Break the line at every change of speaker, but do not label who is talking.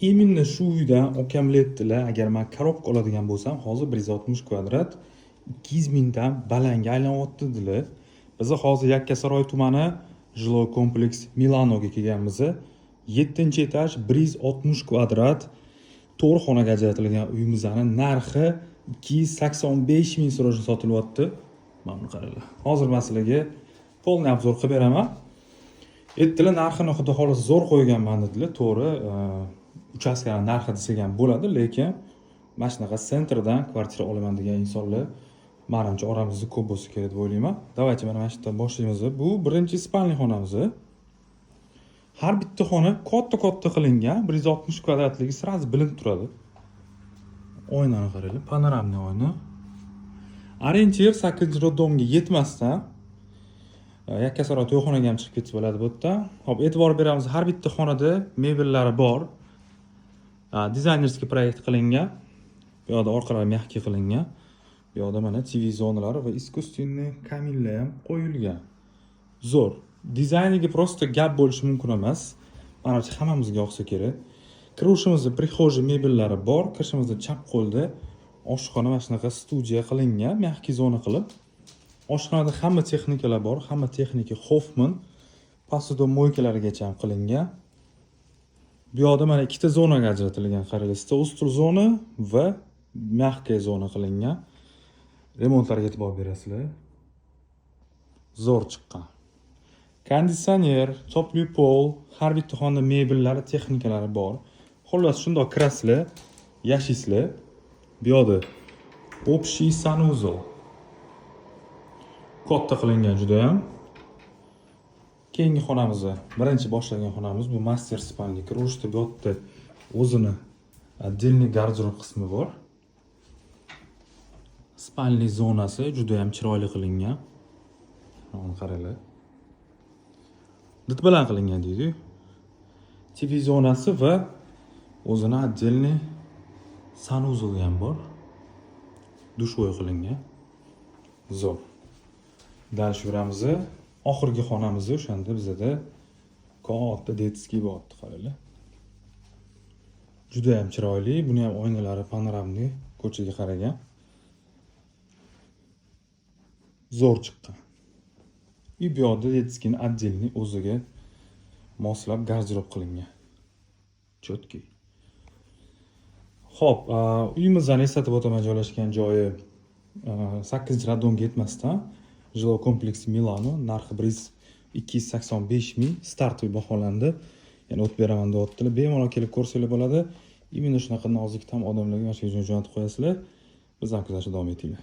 Именно shu uydan okamlar aytdilar, agar men korobka oladigan bo'lsam, hozir 160 kvadrat 200 mingdan balanga aylanyapti dedilar. Biz hozir Yakkasaroy tumani жилой kompleks Milanoga kelganmiz. 7-etaj 160 kvadrat 4 xonaga ajratilgan uyimizning narxi 285 ming so'rashda sotilyapti. Mana qaranglar. Hozir men sizlarga полный обзор qilib beraman. Aytdilar, narxini xudo xohlasa zo'r qo'yganman dedilar. To'g'ri, uchastkani narxi desak ham bo'ladi, lekin mana shunaqa sentrdan kvartira olaman degan insonlar menimcha oramizda ko'p bo'lsa kerak deb o'ylayman. Davaychi mana shu yerdan boshlaymiz. Bu birinchi spalniy xonamiz. Har bitta xona katta qilingan, 160 kvadratligi sразу bilinib turadi. Oynani qaranglar, panoramniy oyna. Orientir 8-roddomga yetmasdan Yakkasaroy to'yxonaga ham chiqib ketsa bo'ladi bu yerda. Xo'p, e'tibor beramiz, har bitta xonada mebellari bor. Dizaynerskiy proyekt qilingan. Bu yoqda orqalari mягкий qilingan. Bu yoqda mana TV zonalari va искусственный kaminlar ham qo'yilgan. Zo'r. Dizayniga просто gap bo'lishi mumkin emas. Menimcha hammamizga yoqsa kerak. Kirishimizda prixo'ja mebellari bor. Kirishimizda chap qo'lda oshxona mana shunaqa studiya qilingan, mягкий zona qilib. Oshxonada hamma texnikalar bor, hamma texnika Hoffman посудомойкалarigacha ham qilingan. Bu yoqda mana ikkita zonaga ajratilgan, qaranglar, stol zona va mягкая zona qilingan. Remontlarga e'tibor berasizlar. Zo'r chiqqan. Konditsioner, topli pol, har bitta xonada mebellari, texnikalari bor. Xullas, shundoq kirasizlar, yashaysizlar. Bu yoqda общий санузел. Katta qilingan juda ham. Keyingi xonamiz, birinchi boshlagan xonamiz bu master spalnik. Ro'shda bu yerda o'zini отдельный garderob qismi bor. Spalniy zonasi juda ham chiroyli qilingan. Mana qaranglar. Dit bilan qilingan deydi. TV zonasi va o'zini отдельный санузел ham bor. Dushvoy qilingan. Zo'r. Dal yuramiz. Oxirgi xonamiz o'shanda bizda katta detskiy bo'pti, qaranglar. Juda ham chiroyli, buni ham oynalari panoramniy, ko'chaga qaragan. Zo'r chiqqan. Uy bu yoqda detskiyni отдельный o'ziga moslab garderob qilingan. Chotki. Xo'p, uyimizdan eslatib o'taman, joylashgan joyi 8-radonga yetmasdan жилой kompleks Milano, narxi 285 ming, startli baholandi. Ya'ni o'tib beraman deyaptilar. Bemalol kelib ko'rsanglar bo'ladi. Именно shunaqa nozik tam odamlarga mana shu jo'natib qo'yasizlar. Bizdan kuzatishda davom etinglar.